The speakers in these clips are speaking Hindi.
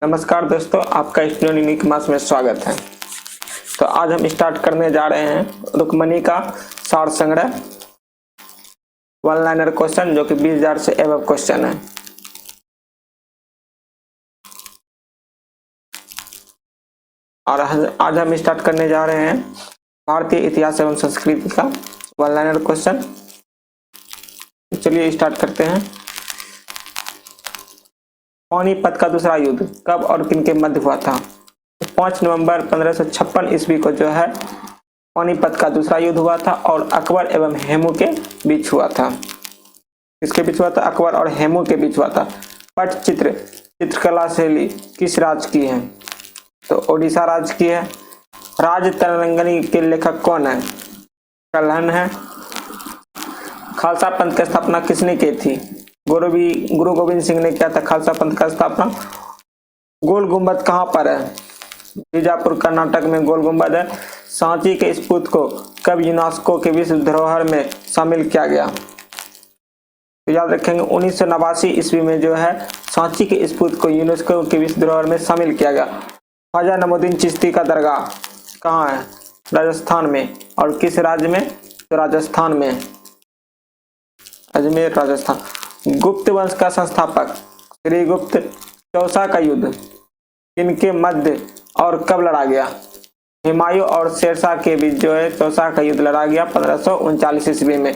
नमस्कार दोस्तों, आपका स्टूडेंट यूनिक क्लास में स्वागत है। तो आज हम स्टार्ट करने जा रहे हैं रुक्मणी का सार संग्रह वन लाइनर क्वेश्चन, जो कि 20,000 से एबव क्वेश्चन है। और आज हम स्टार्ट करने जा रहे हैं भारतीय इतिहास एवं संस्कृति का वन लाइनर क्वेश्चन। चलिए स्टार्ट करते हैं। पानीपत का दूसरा युद्ध कब और किन के मध्य हुआ था? 5 नवंबर 1556 ईस्वी को जो है पानीपत का दूसरा युद्ध हुआ था और अकबर एवं हेमू के बीच हुआ था। किसके बीच हुआ था? अकबर और हेमू के बीच हुआ था। पटचित्र चित्रकला शैली किस राज्य की है? तो ओडिशा राज्य की है। राज तरंगिणी के लेखक कौन है? कल्हण है। खालसा पंथ की स्थापना किसने की थी? गुरु गोविंद सिंह ने किया था खालसा पंथ का स्थापना। गोल गुंबद कहाँ पर है? बीजापुर कर्नाटक में गोल गुंबद है। सांची के स्तूप को कब यूनेस्को के विश्व धरोहर में शामिल किया गया? तो याद रखेंगे 1989 ईस्वी में जो है सांची के स्तूप को यूनेस्को के विश्व धरोहर में शामिल किया गया। ख्वाजा नईमुद्दीन चिश्ती का दरगाह कहाँ है? राजस्थान में। और किस राज्य में? तो राजस्थान में, अजमेर राजस्थान। गुप्त वंश का संस्थापक श्रीगुप्त। चौसा का युद्ध किनके मध्य और कब लड़ा गया? हुमायूं और शेरशाह के बीच जो है चौसा का युद्ध लड़ा गया 1539 ईस्वी में।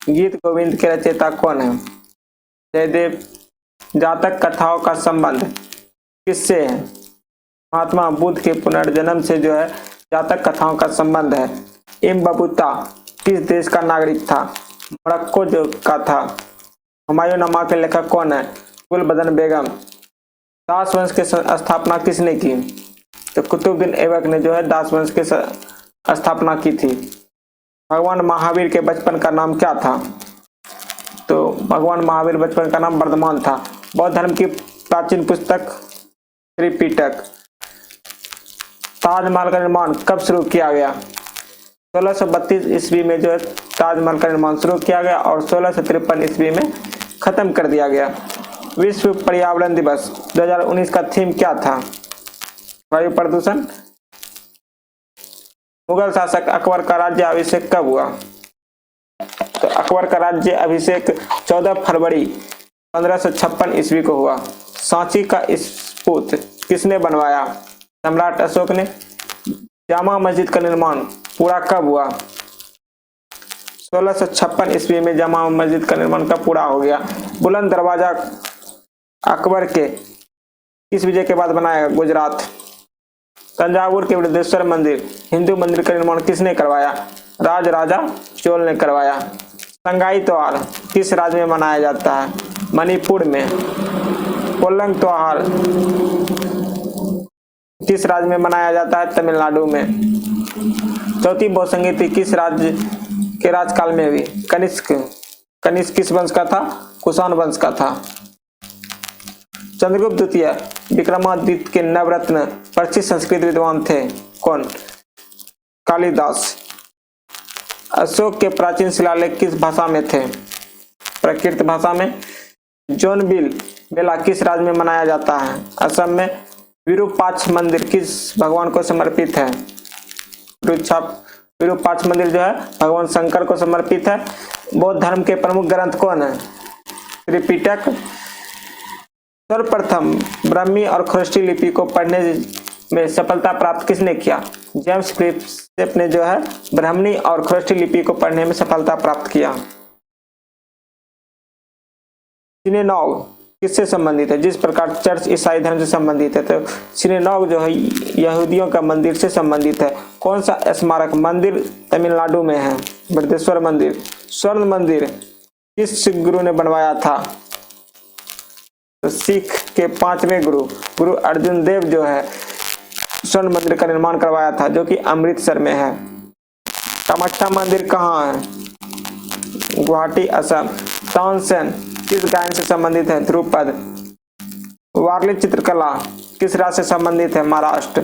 गीत गोविंद के रचयिता कौन है? जयदेव। जातक कथाओं का संबंध किससे है? महात्मा बुद्ध के पुनर्जन्म से जो है जातक कथाओं का संबंध है। इब्न बतूता किस देश का नागरिक था? मोरक्को जो का था। हुमायूंनामा के लेखक कौन है? गुलबदन बेगम। दास वंश की स्थापना किसने की? तो कुतुबुद्दीन ऐबक ने जो है दास वंश की स्थापना की थी। भगवान महावीर के बचपन का नाम क्या था? तो भगवान महावीर बचपन का नाम वर्धमान था। बौद्ध धर्म की प्राचीन पुस्तक त्रिपिटक। ताजमहल का निर्माण कब शुरू किया गया? 1632 ईस्वी में जो है ताजमहल का निर्माण शुरू किया गया और 1653 ईस्वी में खत्म कर दिया गया। विश्व पर्यावरण दिवस 2019 का थीम क्या था? वायु प्रदूषण। मुगल शासक अकबर का राज्य अभिषेक कब हुआ? तो अकबर का राज्य अभिषेक 14 फरवरी 1556 ईस्वी को हुआ। सांची का स्तूप किसने बनवाया? सम्राट अशोक ने। जामा मस्जिद का निर्माण पूरा कब हुआ? 1656 ईस्वी में जामा मस्जिद का निर्माण कब पूरा हो गया? बुलंद दरवाजा अकबर के किस विजय के बाद बनाया? गुजरात। तंजावुर के बृहदेश्वर मंदिर हिंदू मंदिर का निर्माण किसने करवाया? राज राजा चोल ने करवाया। संगाई त्योहार किस राज्य में मनाया जाता है? मणिपुर में। पोलंग त्योहार किस राज्य में मनाया जाता है? तमिलनाडु में। चौथी बहुसंगीति किस राज्य के राजकाल में हुई? कनिष्क किस वंश का था? कुषाण वंश का था। चंद्रगुप्त द्वितीय विक्रमादित्य के नवरत्न प्रसिद्ध संस्कृत विद्वान थे कौन? कालिदास। अशोक के प्राचीन शिलालेख किस भाषा में थे? प्राकृत भाषा में। जोनबिल मेला किस राज्य में मनाया जाता है? असम में। विरूपाक्ष मंदिर किस भगवान को समर्पित है? विरूपाक्ष मंदिर जो है भगवान शंकर को समर्पित है। बौद्ध धर्म के प्रमुख ग्रंथ कौन है? त्रिपिटक। सर्वप्रथम ब्राह्मी और खरोष्ठी लिपि को पढ़ने में सफलता प्राप्त किसने किया? जेम्स प्रिंसेप ने जो है ब्राह्मणी और खरोष्ठी लिपि को पढ़ने में सफलता प्राप्त किया। सिनेगॉग किससे संबंधित है? जिस प्रकार चर्च ईसाई धर्म से संबंधित है, तो सिनेगॉग जो है यहूदियों का मंदिर से संबंधित है। कौन सा स्मारक मंदिर तमिलनाडु में है? बृहदेश्वर मंदिर। स्वर्ण मंदिर किस गुरु ने बनवाया था? तो सिख के 5वें गुरु अर्जुन देव जो है स्वर्ण मंदिर का निर्माण करवाया था, जो कि अमृतसर में है। कामाख्या मंदिर कहाँ है? गुवाहाटी असम। तानसेन किस गायन से संबंधित है? ध्रुपद। वारली चित्रकला किस राज्य से संबंधित है? महाराष्ट्र।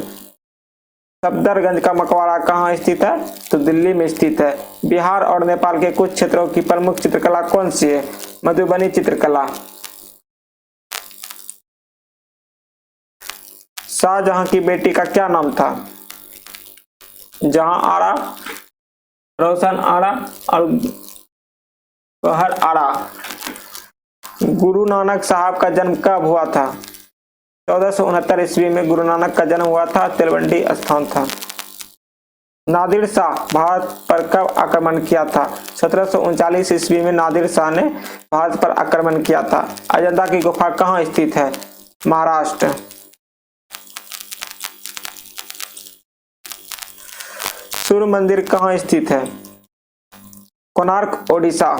सफदरगंज का मकबरा कहाँ स्थित है? तो दिल्ली में स्थित है। बिहार और नेपाल के कुछ क्षेत्रों की प्रमुख चित्रकला कौन सी है? मधुबनी चित्रकला। शाहजहां की बेटी का क्या नाम था? जहां आरा, रोशन आरा और गौहर आरा। गुरु नानक साहब का जन्म कब हुआ था? 1469 ईस्वी में गुरु नानक का जन्म हुआ था। तलवंडी स्थान था। नादिर शाह भारत पर कब आक्रमण किया था? 1739 ईस्वी में नादिर शाह ने भारत पर आक्रमण किया था। अजंता की गुफा कहाँ स्थित है? महाराष्ट्र। सूर्य मंदिर कहाँ स्थित है? कोणार्क, ओडिशा।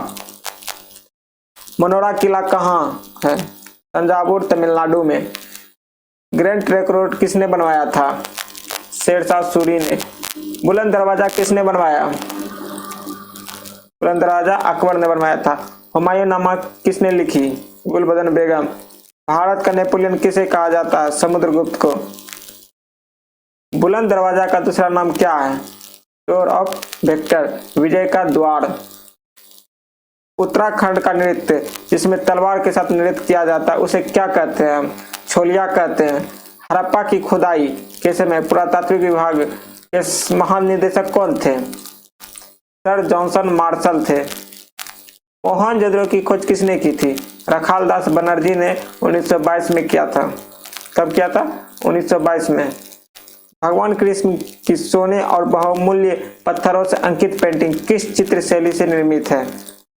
मनोरा किला कहाँ है? तंजावुर, तमिलनाडु में। ग्रैंड ट्रंक रोड किसने बनवाया था? शेरशाह सूरी ने। बुलंद दरवाजा किसने बनवाया? बुलंद दरवाजा अकबर ने बनवाया था। हुमायूं नामा किसने लिखी? गुलबदन बेगम। भारत का नेपोलियन किसे कहा जाता है? समुद्रगुप्त को। बुलंद दरवाजा का दूसरा नाम क्या है? डोर ऑफ वेक्टर, विजय का द्वार। उत्तराखंड का नृत्य जिसमें तलवार के साथ नृत्य किया जाता है उसे क्या कहते हैं? छोलिया कहते हैं। हड़प्पा की खुदाई के समय पुरातात्विक विभाग के महान निदेशक कौन थे? सर जॉनसन मार्शल थे। मोहनजोदड़ो की खोज किसने की थी? रखालदास बनर्जी ने 1922 में किया था। कब किया था? 1922 में। भगवान कृष्ण की सोने और बहुमूल्य पत्थरों से अंकित पेंटिंग किस चित्र शैली से निर्मित है?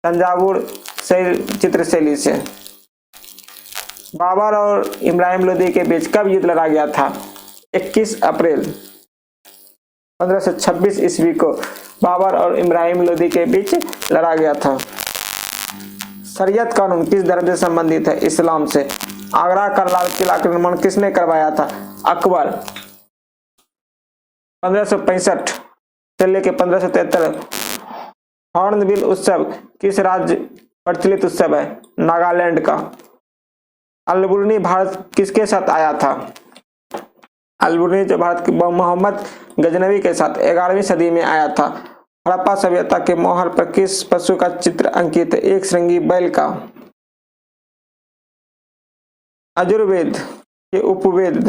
तंजावुर चित्र शैली से। बाबर और इब्राहिम लोदी के बीच कब युद्ध लड़ा गया था? 21 अप्रैल 1526 ईस्वी को बाबर और इब्राहिम लोदी के बीच लड़ा गया था। शरीयत कानून किस धर्म से संबंधित है? इस्लाम से। आगरा का लाल किला का निर्माण किसने करवाया था? अकबर। 1565 से लेकर 1573 हॉर्नबिल उत्सव किस राज्य प्रचलित उत्सव है? नागालैंड का। अलबुर्नी भारत किसके साथ आया था? अलबुर्नी जो भारत के मोहम्मद गजनवी के साथ 11वीं सदी में आया था। हड़प्पा सभ्यता के मोहर पर किस पशु का चित्र अंकित है? एक श्रृंगी बैल का। अजुर्वेद के उपवेद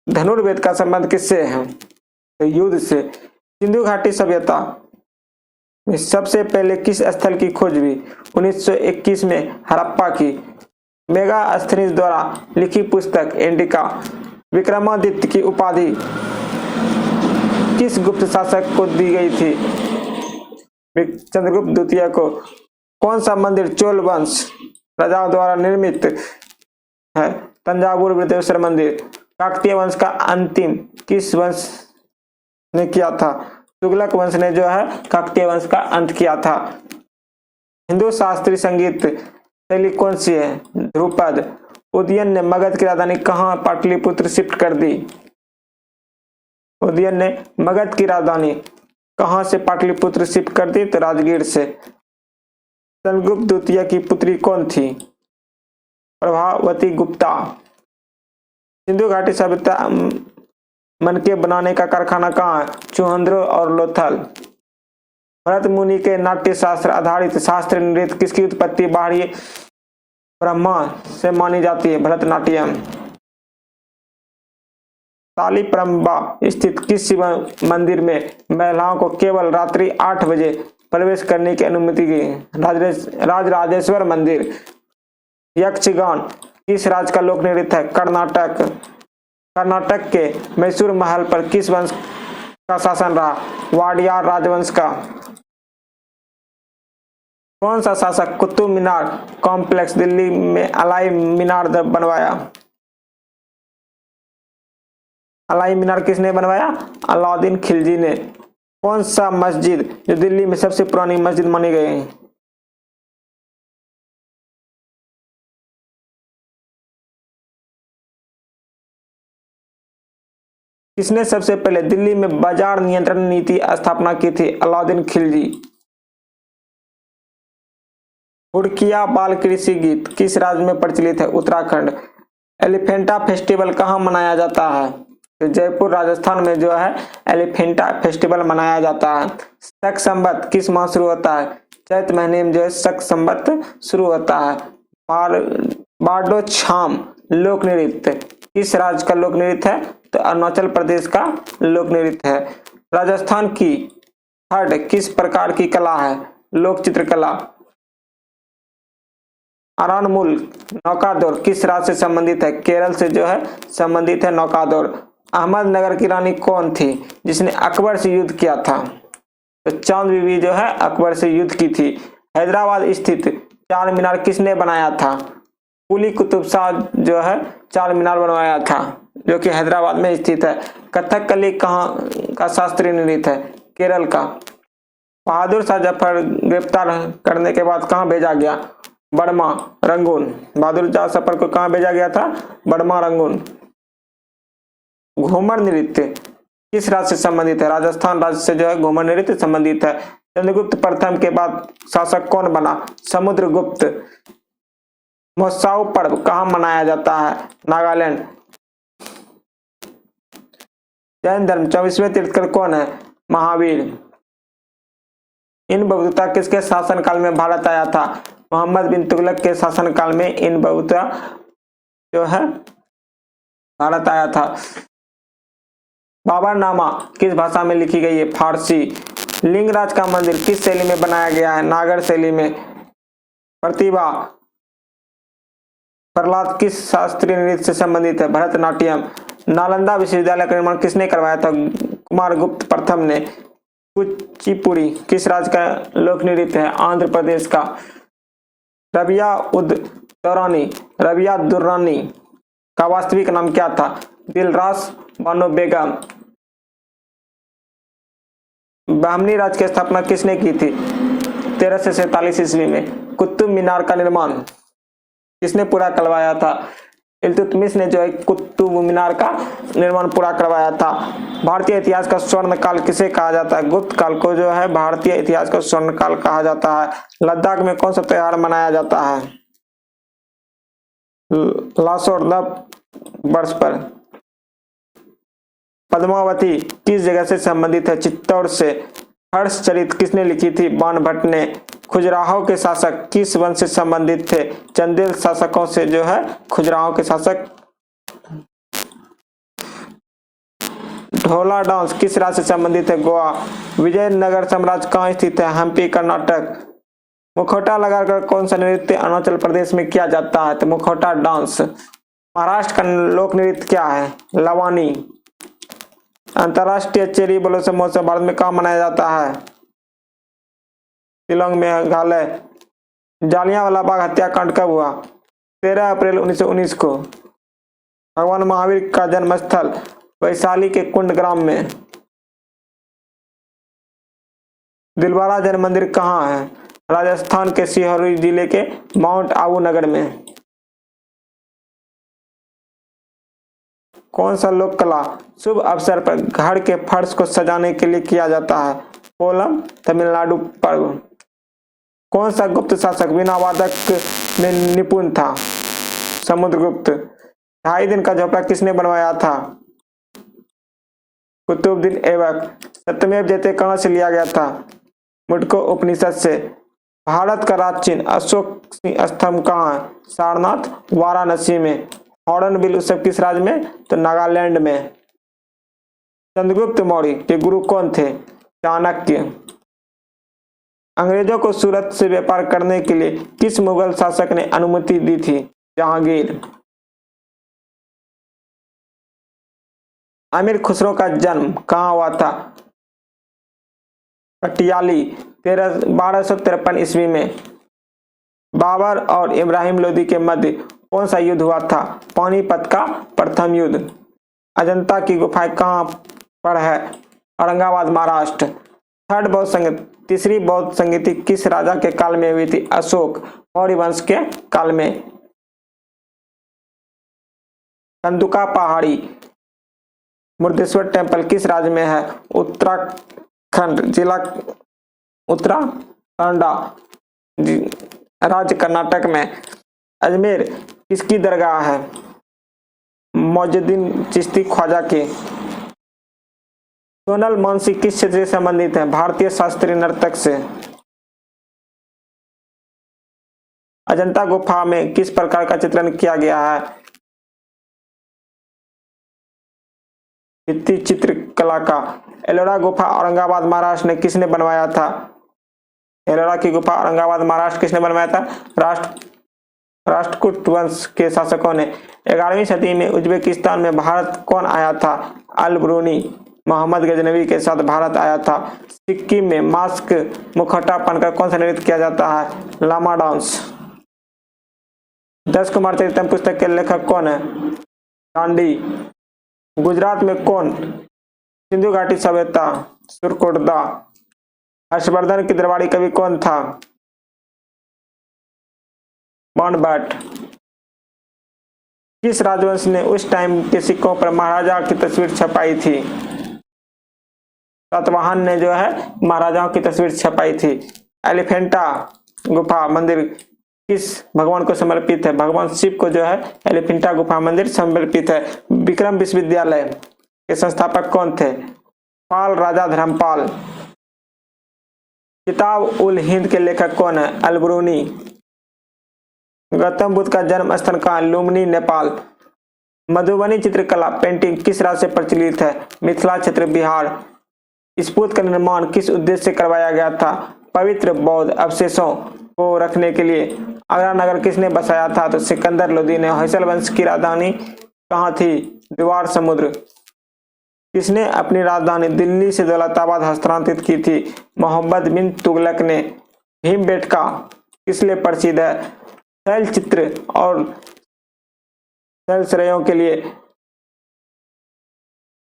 धनुर्वेद का संबंध किससे है? तो युद्ध से। सिंधु घाटी सभ्यता में सबसे पहले किस स्थल की खोज हुई? 1921 में हड़प्पा की। मेगास्थनीज द्वारा लिखी पुस्तक इंडिका विक्रमादित्य की उपाधि किस गुप्त शासक को दी गई थी? चंद्रगुप्त द्वितीय को। कौन सा मंदिर चोल वंश राजाओं द्वारा निर्मित है? तंजावुर बृहदेश्वर मंदिर। काकतीय वंश का अंतिम किस वंश ने किया था? तुगलक वंश ने जो है काकतीय वंश का अंत किया था। हिंदू शास्त्रीय संगीत शैली कौन सी है? ध्रुपद। उदयन ने मगध की राजधानी कहाँ पाटलिपुत्र शिफ्ट कर दी? उदयन ने मगध की राजधानी कहां से पाटलिपुत्र शिफ्ट कर दी? तो राजगीर से। चंद्रगुप्त द्वितीय की पुत्री कौन थी? प्रभावती गुप्ता। सिंधु घाटी सभ्यता मनके बनाने का कारखाना कहाँ है? चुहंद्रो और लोथल। भरत मुनि के नाट्य शास्त्र आधारित शास्त्र नृत्य किसकी उत्पत्ति बाहरी ब्रह्मा से मानी जाती है? भरतनाट्यम। तालीप्रम्बा स्थित किस शिव मंदिर में महिलाओं को केवल रात्रि 8 बजे प्रवेश करने की अनुमति दी? राजराजेश्वर मंदिर। यक्षगान किस राज्य का लोक नृत्य है? कर्नाटक। कर्नाटक के मैसूर महल पर किस वंश का शासन रहा? वाडियार राजवंश का। कौन सा शासक कुतुब मीनार कॉम्प्लेक्स दिल्ली में अलाई मीनार बनवाया? अलाई मीनार किसने बनवाया? अलाउद्दीन खिलजी ने। कौन सा मस्जिद जो दिल्ली में सबसे पुरानी मस्जिद मानी गई है? किसने सबसे पहले दिल्ली में बाजार नियंत्रण नीति स्थापना की थी? अलाउद्दीन खिलजी। हुड़किया बाल कृषि गीत किस राज्य में प्रचलित है? उत्तराखंड। एलिफेंटा फेस्टिवल कहाँ मनाया जाता है? तो जयपुर राजस्थान में जो है एलिफेंटा फेस्टिवल मनाया जाता है। शक संवत किस माह शुरू होता है? चैत महीने में जो है शक संवत शुरू होता है। बारडो छाम लोक नृत्य किस राज्य का लोक नृत्य है? तो अरुणाचल प्रदेश का लोक नृत्य है। राजस्थान की हट किस प्रकार की कला है? लोक चित्रकला। आरानमुल नौकादौर किस राज्य से संबंधित है? केरल से जो है संबंधित है नौकादौर। अहमदनगर की रानी कौन थी जिसने अकबर से युद्ध किया था? तो चांद बीबी जो है अकबर से युद्ध की थी। हैदराबाद स्थित चार मीनार किसने बनाया था? कुली कुतुब शाह जो है चार मीनार बनवाया था, जो कि हैदराबाद में स्थित है। कथकली कहाँ का शास्त्रीय नृत्य है? केरल का। बहादुर शाह जफर गिरफ्तार करने के बाद कहाँ भेजा गया? Burma, Rangoon. बहादुर शाह जफर को कहाँ भेजा गया था? Burma, Rangoon. घूमर नृत्य किस राज्य से संबंधित है? राजस्थान राज्य से जो है घूमर नृत्य संबंधित है। चंद्रगुप्त प्रथम के बाद शासक कौन बना? समुद्रगुप्त। महोत्सव पर्व कहाँ मनाया जाता है? नागालैंड। जैन धर्म 24वें तीर्थंकर कौन है? महावीर। इन बबतूता किसके शासनकाल में भारत आया था? मोहम्मद बिन तुगलक के शासनकाल में इन बबतूता जो है भारत आया था। बाबरनामा किस भाषा में लिखी गई है? फारसी। लिंगराज का मंदिर किस शैली में बनाया गया है? नागर शैली में। प्रतिभा प्रहलाद किस शास्त्रीय नृत्य से संबंधित है? भरतनाट्यम। नालंदा विश्वविद्यालय का निर्माण किसने करवाया था? कुमारगुप्त प्रथम ने। कुचिपुड़ी किस राज्य का लोक नृत्य है? आंध्र प्रदेश का। रबिया उद दौरानी, रबिया दुर्रानी का वास्तविक नाम क्या था? दिलरास बानो बेगम। बहमनी राज्य की स्थापना किसने की थी? 1347 ईस्वी में। कुतुब मीनार का निर्माण किसने पूरा करवाया था? इल्तुतमिश ने जो है कुतुब मीनार का निर्माण पूरा करवाया था। भारतीय इतिहास का स्वर्ण काल किसे कहा जाता है? गुप्त काल को जो है भारतीय इतिहास का स्वर्ण काल कहा जाता है। लद्दाख में कौन सा त्योहार मनाया जाता है? लासोर नव वर्ष पर। पद्मावती किस जगह से संबंधित है? चित्तौड़ से। हर्षचरित किसने लिखी थी? बाणभट्ट ने। खुजराहो के शासक किस वंश से संबंधित थे? चंदेल शासकों से जो है खुजराहो के शासक। ढोला डांस किस राज्य से संबंधित है? गोवा। विजयनगर साम्राज्य कहाँ स्थित है? हम्पी, कर्नाटक। मुखौटा लगाकर कौन सा नृत्य अरुणाचल प्रदेश में किया जाता है? तो मुखौटा डांस। महाराष्ट्र का लोक नृत्य क्या है? लवानी। अंतरराष्ट्रीय चेरी ब्लॉसम महोत्सव भारत में कहाँ मनाया जाता है? शिलोंग, मेघालय। जालियांवाला बाग हत्याकांड कब हुआ? 13 अप्रैल 1919 को। भगवान महावीर का जन्म स्थल वैशाली के कुंड ग्राम में। दिलवारा जैन मंदिर कहाँ है? राजस्थान के सिरोही जिले के माउंट आबू नगर में। कौन सा लोक कला शुभ अवसर पर घर के फर्श को सजाने के लिए किया जाता है? कोलम, तमिलनाडु पर्व। कौन सा गुप्त शासक बिना वादक में निपुण था? समुद्रगुप्त। 2.5 दिन का झोपड़ा किसने बनवाया था? कुतुबुद्दीन ऐबक। सत्यमेव जयते कहां से लिया गया था? मुंडको उपनिषद से। भारत का राज चिन्ह अशोक स्तंभ कहाँ है? सारनाथ, वाराणसी में। हॉर्नबिल उत्सव किस राज्य में? तो नागालैंड में। चंद्रगुप्त मौर्य के गुरु कौन थे? चाणक्य। अंग्रेजों को सूरत से व्यापार करने के लिए किस मुगल शासक ने अनुमति दी थी? जहांगीर। अमीर खुसरो का जन्म कहाँ हुआ था? पटियाली, 1253 ईस्वी में। बाबर और इब्राहिम लोदी के मध्य कौन सा युद्ध हुआ था? पानीपत का प्रथम युद्ध। अजंता की गुफाएं कहाँ पर है? औरंगाबाद, महाराष्ट्र। थर्ड बौद्ध संगीत, तीसरी बौद्ध संगीति किस राजा के काल में हुई थी? अशोक, मौर्य वंश के काल में। कंदुका पहाड़ी मुर्देश्वर टेम्पल किस राज्य में है? उत्तराखंड, जिला उत्तराखंडा, राज्य कर्नाटक में। अजमेर किसकी दरगाह है? मौजुद्दीन चिश्ती ख्वाजा के। सोनल मानसी किस क्षेत्र से संबंधित है? भारतीय शास्त्रीय नर्तक से। अजंता गुफा में किस प्रकार का चित्रण किया गया है? भित्ति चित्रकला का। एलोरा गुफा औरंगाबाद महाराष्ट्र ने किसने बनवाया था? एलोरा की गुफा औरंगाबाद महाराष्ट्र किसने बनवाया था? राष्ट्रकूट वंश के शासकों ने। 11वीं सदी में उज्बेकिस्तान में भारत कौन आया था? अल ब्रूनी मोहम्मद गजनवी के साथ भारत आया था। सिक्किम में मास्क मुखौटा पहनकर कौन सा नृत्य किया जाता है? लामा डांस। 10 कुमार चरितम पुस्तक के लेखक कौन है? गांधी। गुजरात में कौन सिंधु घाटी सभ्यता सुरकोटदा। हर्षवर्धन की दरबारी कवि कौन था? बाणभट्ट। किस राजवंश ने उस टाइम के सिक्कों पर महाराजा की तस्वीर छपाई थी? सातवाहन ने जो है महाराजाओं की तस्वीर छपाई थी। एलिफेंटा गुफा मंदिर किस भगवान को समर्पित है? भगवान शिव को जो है एलिफेंटा गुफा मंदिर समर्पित है। विक्रम विश्वविद्यालय के संस्थापक कौन थे? पाल राजा धर्मपाल। किताब उल हिंद के लेखक कौन है? अल ब्रूनी। गौतम बुद्ध का जन्म स्थान कहाँ? लुम्बिनी नेपाल। मधुबनी चित्रकला पेंटिंग किस राज्य से प्रचलित है? मिथिला क्षेत्र बिहार। स्फूर्त का निर्माण किस उद्देश्य से करवाया गया था? पवित्र बौद्ध अवशेषों को रखने के लिए। आगरा नगर किसने बसाया था? तो सिकंदर लोदी ने। होयसल वंश की राजधानी कहाँ थी? द्वार समुद्र। किसने अपनी राजधानी दिल्ली से दौलताबाद हस्तांतरित की थी? मोहम्मद बिन तुगलक ने। भीमबेटका किस लिए प्रसिद्ध है? शैल चित्र और शैल श्रेयों के लिए।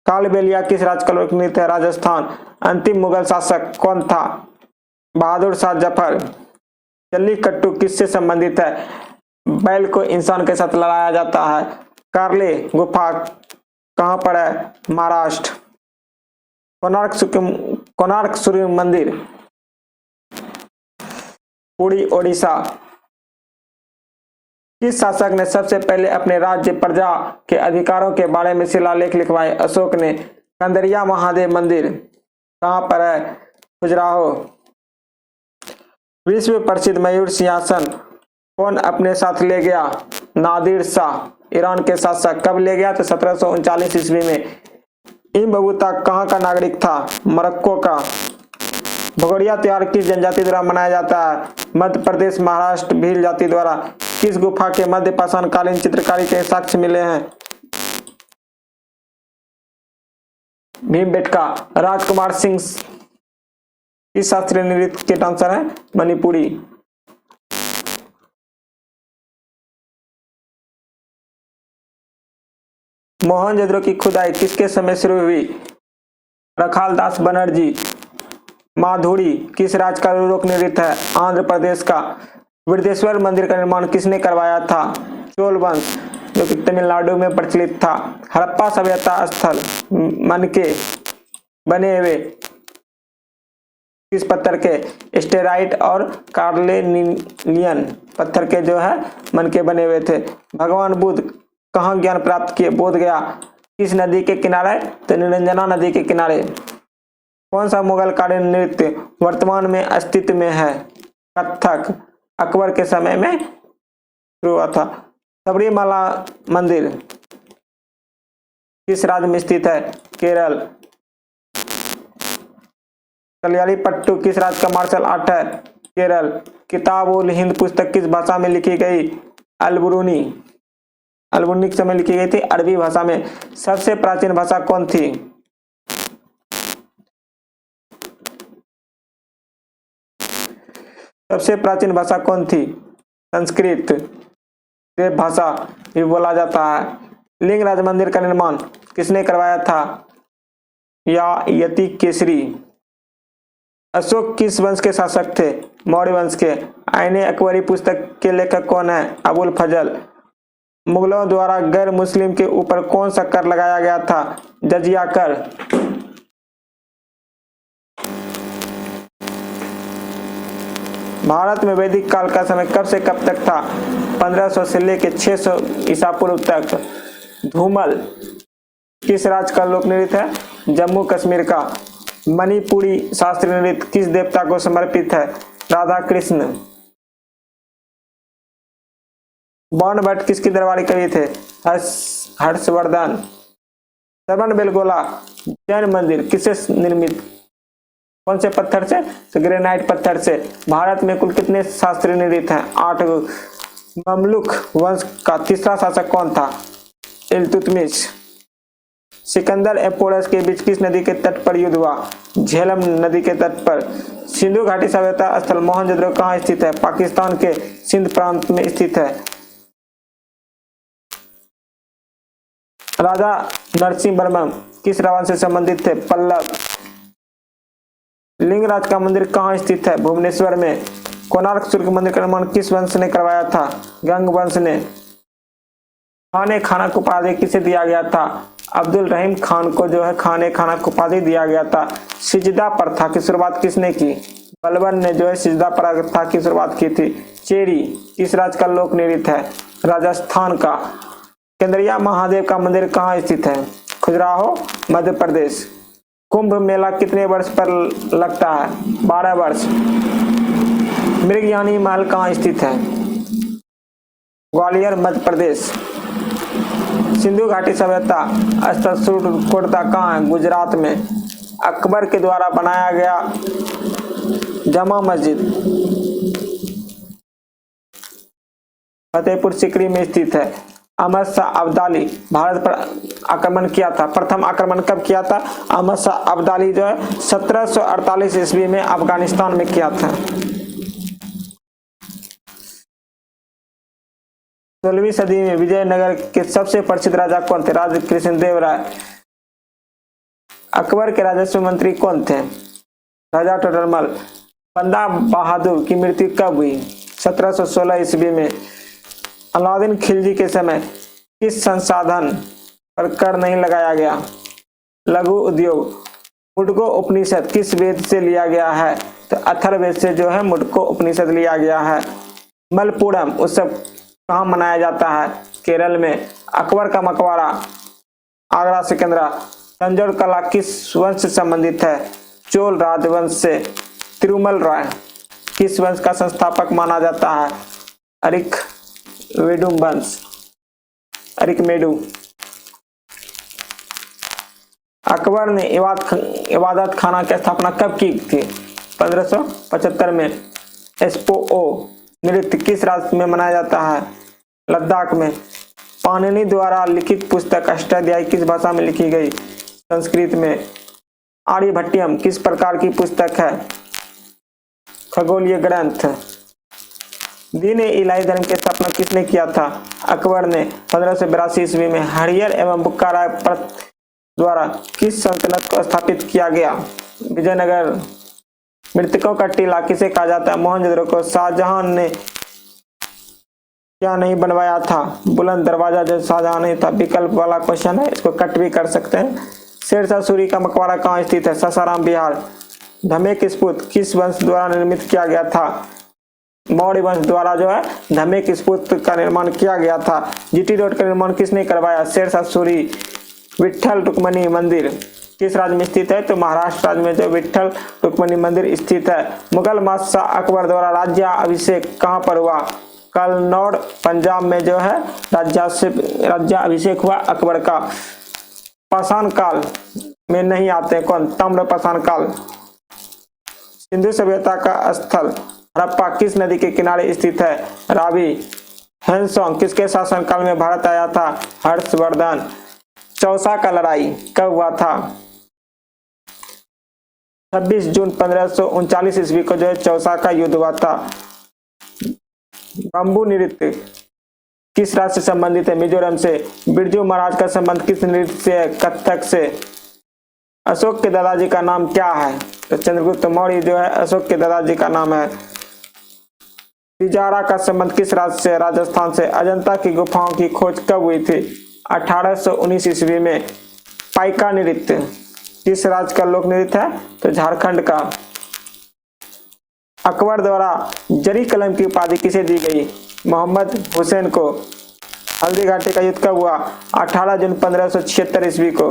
कालबेलिया किस राज्य का लोक नृत्य है? राजस्थान। अंतिम मुगल शासक कौन था? बहादुर शाह जफर। जल्लीकट्टू किससे संबंधित है? बैल को इंसान के साथ लड़ाया जाता है। कार्ले गुफा कहां पर है? महाराष्ट्र। कोणार्क सूर्य मंदिर पुरी ओडिशा। किस शासक ने सबसे पहले अपने राज्य प्रजा के अधिकारों के बारे में शिलालेख लिखवाए? अशोक ने। कंदरिया महादेव मंदिर कहां पर है? खजुराहो। विश्व प्रसिद्ध मयूर सिंहासन कौन अपने साथ ले गया? नादिर शाह ईरान के शासक। कब ले गया? तो 1739 ईस्वी में। इब्न बतूता कहाँ का नागरिक था? मोरक्को का। भगोरिया त्योहार किस जनजाति द्वारा मनाया जाता है? मध्य प्रदेश महाराष्ट्र भील जाति द्वारा। किस गुफा के मध्य पाषाणकालीन चित्रकारी के साक्ष्य मिले हैं? भीमबेटका। राजकुमार सिंह किस शास्त्रीय नृत्य के डांसर हैं? मणिपुरी। मोहनजोदड़ो की खुदाई किसके समय शुरू हुई? रखालदास बनर्जी। माधुरी किस राज्य का लोक नृत्य है? आंध्र प्रदेश का। वृद्धेश्वर मंदिर का निर्माण किसने करवाया था? चोल वंश जो कि तमिलनाडु में प्रचलित था। हड़प्पा सभ्यता स्थल मनके बने हुए किस पत्थर के? स्टेराइट और कार्लेनियन पत्थर के जो है मनके बने हुए थे। भगवान बुद्ध कहाँ ज्ञान प्राप्त किए? बोध गया। किस नदी के किनारे? तो निरंजना नदी के किनारे। कौन सा मुगल कालीन नृत्य वर्तमान में अस्तित्व में है? कथक अकबर के समय में शुरू हुआ था। सबरीमाला मंदिर किस राज्य में स्थित है? केरल। कलियालीपट्टू किस राज्य का मार्शल आर्ट है? केरल। किताब उल हिंद पुस्तक किस भाषा में लिखी गई? अल ब्रूनी के समय लिखी गई थी अरबी भाषा में। सबसे प्राचीन भाषा कौन थी? सबसे प्राचीन भाषा कौन थी? संस्कृत। देव भाषा भी बोला जाता है। लिंगराज मंदिर का निर्माण किसने करवाया था? या यति केसरी। अशोक किस वंश के शासक थे? मौर्य वंश के। आईने अकबरी पुस्तक के लेखक कौन है? अबुल फजल। मुगलों द्वारा गैर मुस्लिम के ऊपर कौन सा कर लगाया गया था? जजिया कर। भारत में वैदिक काल का समय कब से कब तक था? 1500 से लेकर 600 ईसा पूर्व तक। धूमल किस राज्य का लोक नृत्य है? जम्मू कश्मीर का। मणिपुरी शास्त्रीय नृत्य किस देवता को समर्पित है? राधा कृष्ण। बाणभट्ट किसके दरबारी कवि थे? हर्षवर्धन। श्रवण बेलगोला जैन मंदिर किससे निर्मित, कौन से पत्थर से, तो ग्रेनाइट पत्थर से। भारत में कुल कितने शास्त्री निर्मित हैं, 8। ममलुक वंश का तीसरा शासक कौन था, इल्तुतमिश। सिकंदर एवं पोरस के बीच किस नदी के तट पर युद्ध हुआ, झेलम नदी के तट पर। सिंधु घाटी सभ्यता स्थल मोहनजोदड़ो कहाँ स्थित है, पाकिस्तान के सिंध प्रांत में स्थित है। राजा नरसिंह वर्मन किस रावण से संबंधित थे, पल्लव। लिंगराज का मंदिर कहाँ स्थित है, भुवनेश्वर में। कोणार्क सूर्य मंदिर का निर्माण किस वंश ने करवाया था, गंग वंश ने। खाने खाना को उपाधि किसे दिया गया था, अब्दुल रहीम खान को जो है खाने खाना को उपाधि दिया गया था। सिजदा प्रथा की शुरुआत किसने की, बलबन ने जो है सिजदा प्रथा की शुरुआत की थी। चेरी किस राज्य का लोक नृत्य है, राजस्थान का। केंद्रिया महादेव का मंदिर कहाँ स्थित है, खजुराहो मध्य प्रदेश। कुंभ मेला कितने वर्ष पर लगता है, 12 वर्ष। मृगयानी महल कहाँ स्थित है, ग्वालियर मध्य प्रदेश। सिंधु घाटी सभ्यता स्थल सुरकोटदा कहाँ है, गुजरात में। अकबर के द्वारा बनाया गया जमा मस्जिद फतेहपुर सीकरी में स्थित है। अहमद शाह अब्दाली भारत पर आक्रमण किया था, प्रथम आक्रमण कब किया था, अहमद शाह अब्दाली जो है 1748 ईस्वी में अफगानिस्तान में किया था। 16वीं सदी में विजयनगर के सबसे प्रसिद्ध राजा कौन थे, राजा कृष्णदेव राय। अकबर के राजस्व मंत्री कौन थे, राजा टोडरमल। बंदा बहादुर की मृत्यु कब हुई, 1716 ईस्वी में। अलाउद्दीन खिलजी के समय किस संसाधन पर कर नहीं लगाया गया, लघु उद्योग। मुंडको उपनिषद किस वेद से लिया गया है, तो अथर्ववेद से जो है मुंडको उपनिषद लिया गया है। मलपुरम उत्सव कहाँ मनाया जाता है, केरल में। अकबर का मकबरा आगरा सिकंदरा। तंजौर कला किस वंश से संबंधित है, चोल राजवंश से। तिरुमल राय किस वंश का संस्थापक माना जाता है, अरिक वेडुम वंश, अरिकमेडु। अकबर ने इबादत खाना की स्थापना कब की थी, 1575 में। एस्पोओ नृत्य किस राज्य में मनाया जाता है, लद्दाख में। पाणिनि द्वारा लिखित पुस्तक अष्टाध्यायी किस भाषा में लिखी गई, संस्कृत में। आर्यभट्टियम किस प्रकार की पुस्तक है, खगोलीय ग्रंथ। दीन इलाही धर्म की स्थापना किसने किया था, अकबर ने 1582 ईस्वी में। हरियर एवं बुक्का राय द्वारा किस सल्तनत को स्थापित किया गया, विजयनगर। मृतकों का टीला किसे कहा जाता है, मोहनजोदड़ो को। शाहजहां ने क्या नहीं बनवाया था, बुलंद दरवाजा, जो शाहजहां नहीं था। विकल्प वाला क्वेश्चन है, इसको कट भी कर सकते हैं। शेरशाह सूरी का मकबरा कहाँ स्थित है, सासाराम बिहार। धमेक स्तूप किस वंश द्वारा निर्मित किया गया था, मौर्य वंश द्वारा जो है धमेक स्तूप का निर्माण किया गया था। जीटी रोड का निर्माण किसने करवाया, शेरशाह सूरी। विट्ठल रुक्मणी मंदिर किस राज्य में स्थित है, तो महाराष्ट्र राज्य में जो विट्ठल रुक्मणी मंदिर स्थित है। मुगल बादशाह अकबर द्वारा राज्याभिषेक कहाँ पर हुआ, कलनौर पंजाब में जो है राज्याभिषेक हुआ अकबर का। पाषाण काल में नहीं आते कौन, ताम्र पाषाण काल। सिंधु सभ्यता का स्थल हड़प्पा किस नदी के किनारे स्थित है, रावी। हैंसोंग किसके शासनकाल में भारत आया था, हर्षवर्धन। चौसा का लड़ाई कब हुआ था, 26 जून 1539 ईस्वी को जो है चौसा का युद्ध हुआ था। बंबू नृत्य किस राज्य से संबंधित है, मिजोरम से। बिरजू महाराज का संबंध किस नृत्य से है, कथक से। अशोक के दादाजी का नाम क्या है, तो चंद्रगुप्त मौर्य जो है अशोक के दादाजी का नाम है। तिजारा का संबंध किस राज्य से, राजस्थान से। अजंता की गुफाओं की खोज कब हुई थी, 1819 ईस्वी में। पाइका नृत्य किस राज्य का लोक नृत्य है, तो झारखंड का। अकबर द्वारा जरी कलम की उपाधि किसे दी गई, मोहम्मद हुसैन को। हल्दी घाटी का युद्ध कब हुआ, 18 जून 1576 ईस्वी को।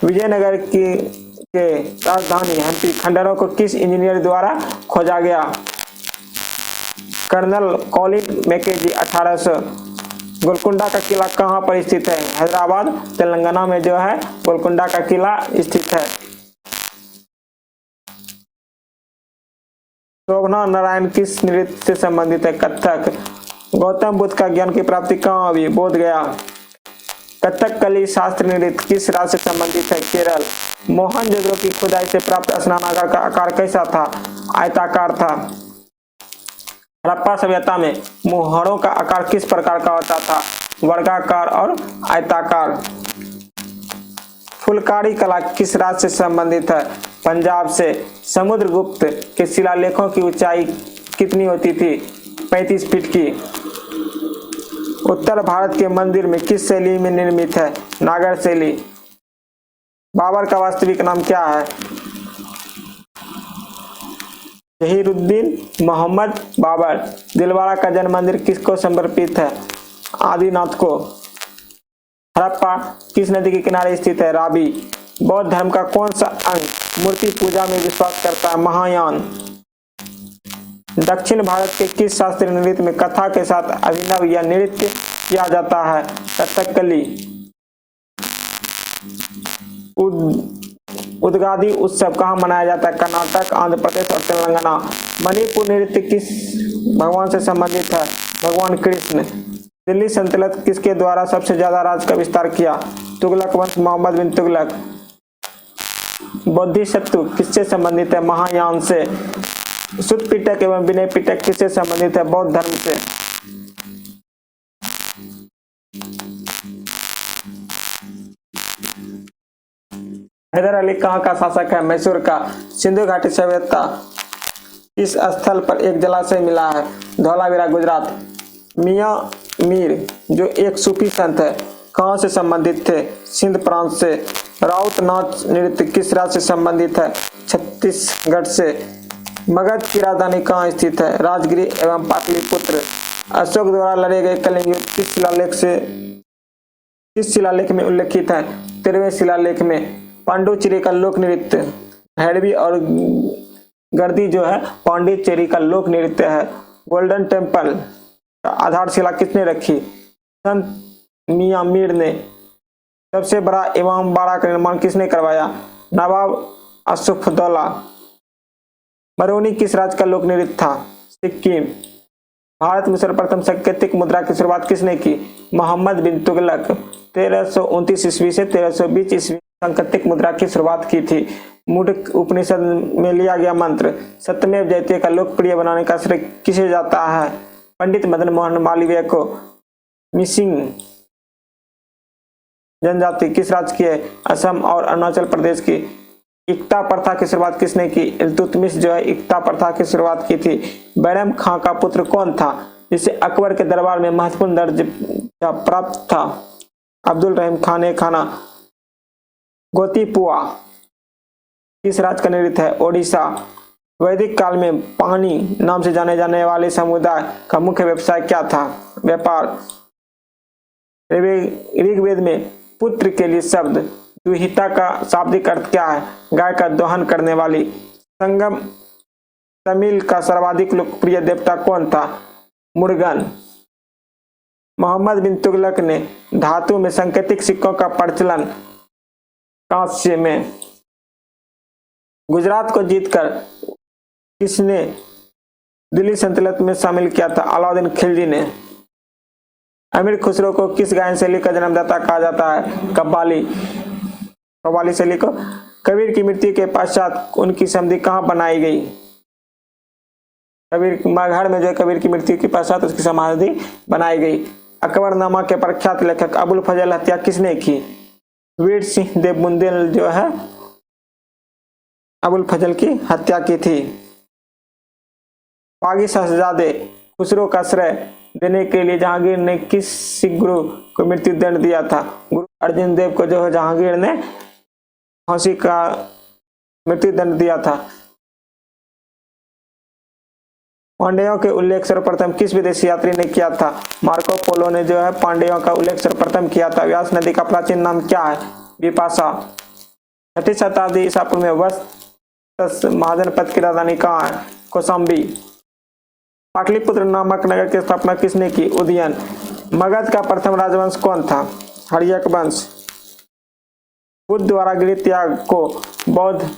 विजयनगर के राजधानी हम्पी खंडरों को किस इंजीनियर द्वारा खोजा गया, कर्नल कॉलिन मैकेजी। गोलकुंडा का किला कहाँ पर स्थित है? हैदराबाद तेलंगाना में जो है गोलकुंडा का किला स्थित है। शोभना नारायण किस नृत्य से संबंधित है? कथक। गौतम बुद्ध का ज्ञान की प्राप्ति कहाँ हुई? बोध गया। कथकली शास्त्रीय नृत्य किस राज्य से संबंधित है? केरल। मोहनजोदड़ो की खुदाई से प्राप्त स्नानागार का आकार कैसा था? आयताकार था। हड़प्पा सभ्यता में मुहरों का आकार किस प्रकार का होता था? वर्गाकार और आयताकार। फुलकारी कला किस राज्य से संबंधित है? पंजाब से। समुद्रगुप्त के शिलालेखों की ऊंचाई कितनी होती थी? 35 फीट की। उत्तर भारत के मंदिर में किस शैली में निर्मित है? नागर शैली। बाबर का वास्तविक नाम क्या है? जहीरुद्दीन मोहम्मद बाबर। दिलवाड़ा का जन्म मंदिर किसको समर्पित है? आदिनाथ को। हड़प्पा किस नदी के किनारे स्थित है? रावी। बौद्ध धर्म का कौन सा अंग मूर्ति पूजा में विश्वास करता है? महायान। दक्षिण भारत के किस शास्त्रीय नृत्य में कथा के साथ अभिनव या नृत्य किया जाता है? कथकली। उदगादी उत्सव कहाँ मनाया जाता है? कर्नाटक, आंध्र प्रदेश और तेलंगाना। मणिपुर नृत्य किस भगवान से संबंधित है? भगवान कृष्ण। दिल्ली सल्तनत किसके द्वारा सबसे ज्यादा राज्य का विस्तार किया? तुगलक वंश, मोहम्मद बिन तुगलक। बोधिसत्व किससे संबंधित है? महायान से। सुत्त पिटक एवं विनय पिटक किससे संबंधित है? बौद्ध धर्म से। हैदर अली कहाँ का शासक है? मैसूर का। सिंधु घाटी सभ्यता इस स्थल पर एक जलाशय मिला है? धौलावीरा, गुजरात। मियां मीर जो एक सूफी संत है कहाँ से संबंधित थे? सिंध प्रांत से। राउत नाच नृत्य किस राज्य से संबंधित है? छत्तीसगढ़ से। मगध की राजधानी कहाँ स्थित है? राजगिरी एवं पाटलिपुत्र। अशोक द्वारा लड़े गए कलिंग युद्ध किस शिलालेख में उल्लेखित है? 13वें शिलालेख में। पांडुचेरी का लोक नृत्य हैडवी और गर्दी जो है पांडिचेरी का लोक नृत्य है। गोल्डन टेम्पल आधारशिला किसने रखी? संत मियां मीर ने। सबसे बड़ा इमामबाड़ा का निर्माण किसने करवाया? नवाब असफउद्दौला। मरोनी किस राज्य का लोक नृत्य था? सिक्किम। भारत में सर्वप्रथम सांकेतिक मुद्रा की शुरुआत किसने की? मोहम्मद बिन तुगलक। 1329 ईस्वी से 1320 ईस्वी सांकेतिक मुद्रा की शुरुआत की थी। मुंडक उपनिषद में लिया गया मंत्र सत्यमेव जयते का लोकप्रिय बनाने का श्रेय किसे जाता है? पंडित मदन मोहन मालवीय को। मिसिंग जनजाति किस राज्य की है? असम और अरुणाचल प्रदेश की। इक्ता प्रथा की शुरुआत किसने की? इल्तुतमिश जो है इक्ता प्रथा की शुरुआत की थी। बैरम खां का पुत्र कौन था जिसे अकबर के दरबार में महत्वपूर्ण दर्जा प्राप्त था? अब्दुल रहीम खान खाना। गोतीपुआ किस राज्य का नृत्य है? ओडिशा। वैदिक काल में पानी नाम से जाने जाने वाले समुदाय का मुख्य व्यवसाय क्या था? व्यापार। ऋग्वेद में पुत्र के लिए शब्द दुहिता का शाब्दिक अर्थ क्या है? गाय का दोहन करने वाली। संगम तमिल का सर्वाधिक लोकप्रिय देवता कौन था? मुर्गन। मोहम्मद बिन तुगलक ने धातु में सांकेतिक सिक्कों का प्रचलन कांस्य में। गुजरात को जीतकर किसने दिल्ली सल्तनत में शामिल किया था? अलाउद्दीन खिलजी ने। अमीर खुसरो को किस गायन शैली का जन्मदाता कहा जाता है? कव्वाली शैली को। कबीर की मृत्यु के पश्चात उनकी समाधि कहाँ बनाई गई? कबीर मगहर में जो है कबीर की मृत्यु के पश्चात उसकी समाधि बनाई गई। अकबरनामा के प्रख्यात लेखक अबुल फजल हत्या किसने की? वीर सिंह देवबुंदेल जो है अबुल फजल की हत्या की थी। बागी शहजादे खुसरो का श्रेय देने के लिए जहांगीर ने किस सिख गुरु को मृत्यु दंड दिया था? गुरु अर्जुन देव को जो है जहांगीर ने फांसी का मृत्यु दंड दिया था। पांड्यों के उल्लेख सर्वप्रथम किस विदेशी यात्री ने किया था? मार्को पोलो ने जो है पांड्यों का उल्लेख सर्वप्रथम किया था। व्यास नदी का प्राचीन नाम क्या है? विपाशा। 6ठी शताब्दी ईसा पूर्व में वत्स महाजनपद की राजधानी कहाँ है? कौशाम्बी। पाटलिपुत्र नामक नगर की स्थापना किसने की? उदयन। मगध का प्रथम राजवंश कौन था? हर्यक वंश। बुद्ध द्वारा गृह त्याग को बौद्ध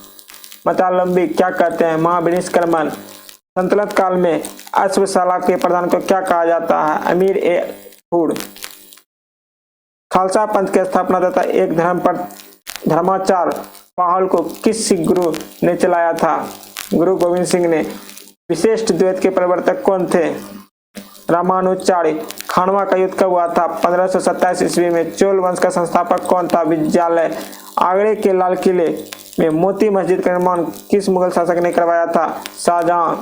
मतावलंबी क्या कहते हैं? महाविनिष्क्रमण। संतुलित काल में अश्वशाला के प्रधान को क्या कहा जाता है? अमीर ए फूड। खालसा पंथ की स्थापना तथा एक धर्म पर धर्माचार पहल को किस सिख गुरु ने चलाया था? गुरु गोविंद सिंह ने। विशिष्ट द्वैत के प्रवर्तक कौन थे? रामानुजाचार्य। खानवा का युद्ध कब हुआ था? 1527 ईस्वी में। चोल वंश का संस्थापक कौन था? विजयालय। आगरे के लाल किले में मोती मस्जिद का निर्माण किस मुगल शासक ने करवाया था? शाहजहां।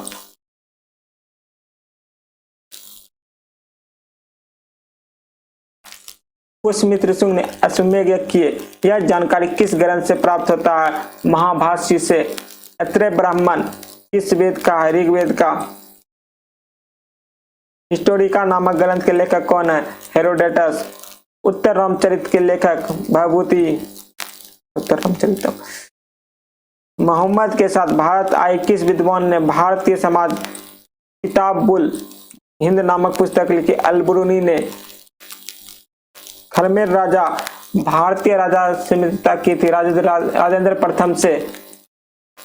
पुष्यमित्र शुंग ने अश्वमेध यज्ञ किए, यह जानकारी किस ग्रंथ से प्राप्त होता है? महाभाष्य से। अत्रेय ब्राह्मण किस वेद का है? ऋग्वेद का। हिस्टोरिका नामक ग्रंथ के लेखक कौन है? हेरोडेटस। उत्तर रामचरित के लेखक? भवभूति। उत्तर रामचरित। मोहम्मद के साथ भारत आए किस विद्वान ने भारतीय समाज किताबुल हिंद नामक पुस्तक लिखी? अल-बरूनी ने। खरमेर राजा भारतीय राजा से मित्रता की थी राजेंद्र प्रथम से।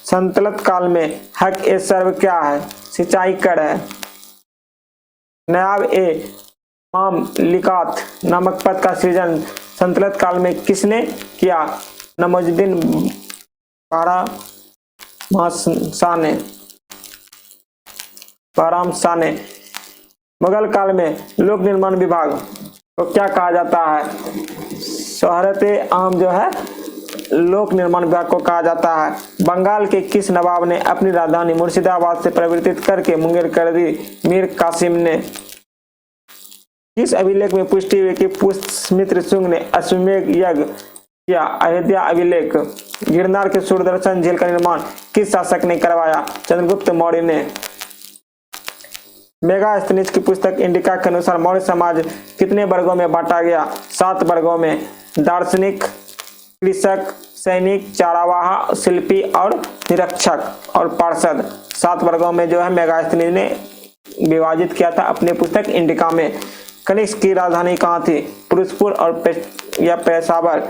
संतुलित काल में हक ए सर्व क्या है? सिंचाई कर है। नायब ए मामलिकात नामक पद का सृजन संतुलित काल में किसने किया? नवाजुद्दीन शाह ने। मुगल काल में लोक निर्माण विभाग को क्या कहा जाता है? शोहरत आम जो है लोक निर्माण विभाग को कहा जाता है। बंगाल के किस नवाब ने अपनी राजधानी मुर्शिदाबाद से परिवर्तित करके मुंगेर कर दी? मीर कासिम ने। किस अभिलेख में पुष्टि हुई कि पुष्यमित्र शुंग ने अश्वमेध यज्ञ किया? अयोध्या अभिलेख। गिरनार के सूर्यदर्शन झील का निर्माण किस शासक ने करवाया? चंद्रगुप्त मौर्य ने। मेगास्थनीज की पुस्तक इंडिका के अनुसार मौर्य समाज कितने वर्गों में बांटा गया? 7 वर्गों में। दार्शनिक, कृषक, सैनिक, चारावाह, शिल्पी और निरीक्षक और पार्षद। 7 वर्गों में जो है मेगास्थनीज ने विभाजित किया था अपने पुस्तक इंडिका में। कनिष्क की राजधानी कहाँ थी? पुरुषपुर और पेशावर।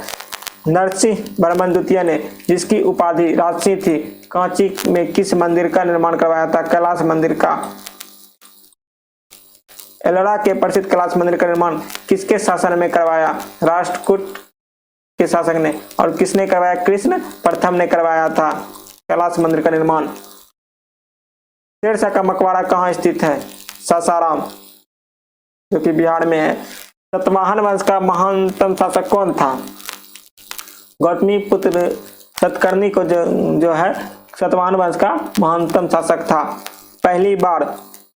नरसिंह वर्मन द्वितीय ने जिसकी उपाधि राजसिंह थी, कांची में किस मंदिर का निर्माण करवाया था? कैलाश मंदिर का। एलोरा के प्रसिद्ध कैलाश मंदिर का निर्माण किसके शासन में करवाया? राष्ट्रकूट के शासक ने। और किसने करवाया? कृष्ण प्रथम ने करवाया था कैलाश मंदिर का निर्माण। शेरशाह का मकबरा कहाँ स्थित है? सासाराम, जो कि बिहार में है। सतवाहन वंश का महानतम शासक कौन था? गौतमी पुत्र सतकर्णी को जो है सतवाहन वंश का महानतम शासक था। पहली बार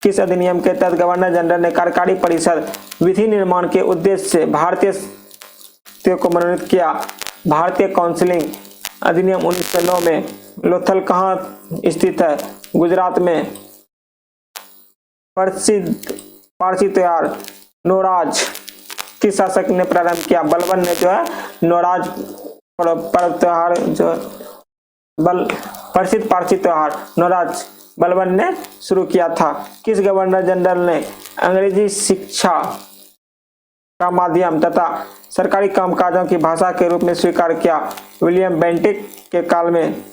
किस अधिनियम के तहत गवर्नर जनरल ने कार्यकारी परिषद विधि निर्माण के उद्देश्य से भारतीय को मनोनीत किया? भारतीय काउंसिलिंग अधिनियम 1909 में। लोथल कहाँ स्थित है? गुजरात में। प्रसिद्ध पारसी त्योहार नौराज किस शासक ने प्रारंभ किया? बलबन ने जो है नौराज पर्व त्योहार जो प्रसिद्ध पारसी त्योहार नौराज बलबन ने शुरू किया था। किस गवर्नर जनरल ने अंग्रेजी शिक्षा का माध्यम तथा सरकारी कामकाजों की भाषा के रूप में स्वीकार किया? विलियम बेंटिक के काल में।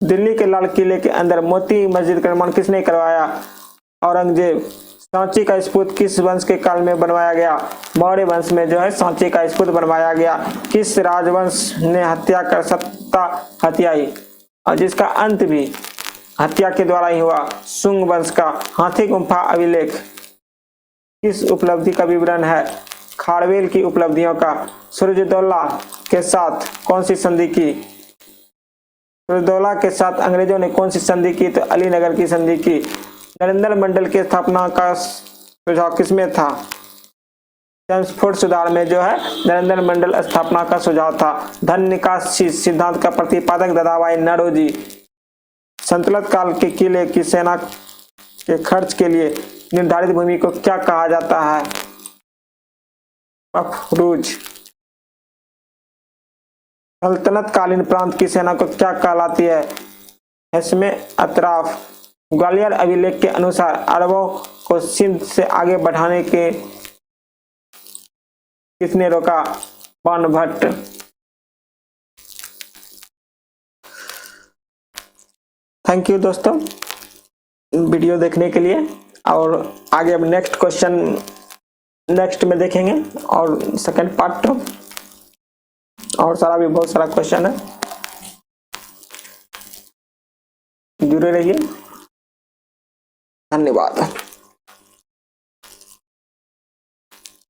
दिल्ली के लाल किले के अंदर मोती मस्जिद का निर्माण किसने करवाया? औरंगजेब। सांची का स्फूत किस वंश के काल में बनवाया गया? मौर्य वंश में जो है सांची का स्फूत बनवाया गया। किस राजवंश ने हत्या कर सत्ता हत्याई और जिसका अंत भी हत्या के द्वारा ही हुआ? शुंग वंश का। हाथी गुम्फा अभिलेख किस उपलब्धि का विवरण है? खारवेल की उपलब्धियों का। सूरजदौला के साथ कौन सी संधि की? सूरजदौला के साथ अंग्रेजों ने कौन सी संधि की? तो अलीनगर की संधि की। नरेंद्र मंडल की स्थापना का सुझाव किसमें था? चेम्सफोर्ड सुधार में जो है नरेंद्र मंडल स्थापना का सुझाव था। धन निकास सिद्धांत का प्रतिपादक दादाभाई नौरोजी। संतुलित काल के किले की सेना के खर्च के लिए निर्धारित भूमि को क्या कहा जाता है? अफरूज। सल्तनत कालीन प्रांत की सेना को क्या कहलाती है? इसमें अतराफ। ग्वालियर अभिलेख के अनुसार अरबों को सिंध से आगे बढ़ाने के किसने रोका बाणभट्ट? थैंक यू दोस्तों वीडियो देखने के लिए, और आगे अब नेक्स्ट क्वेश्चन नेक्स्ट में देखेंगे, और सेकंड पार्ट और सारा भी बहुत सारा क्वेश्चन है, जुड़े रहिए। धन्यवाद।